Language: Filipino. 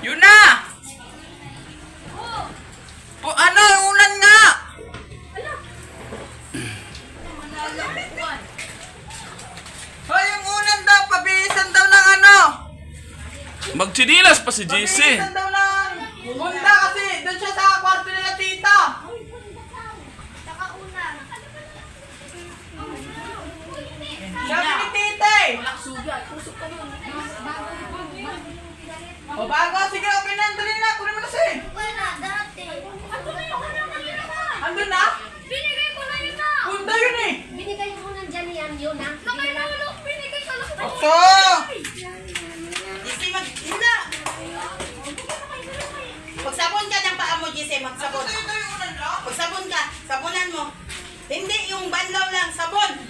Yun na! Ano? Unan nga! Hoy, yung unan daw, pabilisan daw ng ano? Magchinilas pa si JC. Pabilisan daw ng bunda kasi doon siya sa kwarto nila tita. Sabi ni tita eh. O bago, sige, okay na, dali na, kunin mo na siya. Andun na? Binigay ko na yun na! Bunda yun eh. Binigay mo nang dyan yun na. Nakahulog, binigay ko lang. Oso! Jesse, hila. Magsabon ka ng paa mo, Jesse. Magsabon. Ito yung unan lang. Magsabon ka. Sabunan mo. Hindi, yung banlaw lang. Sabon.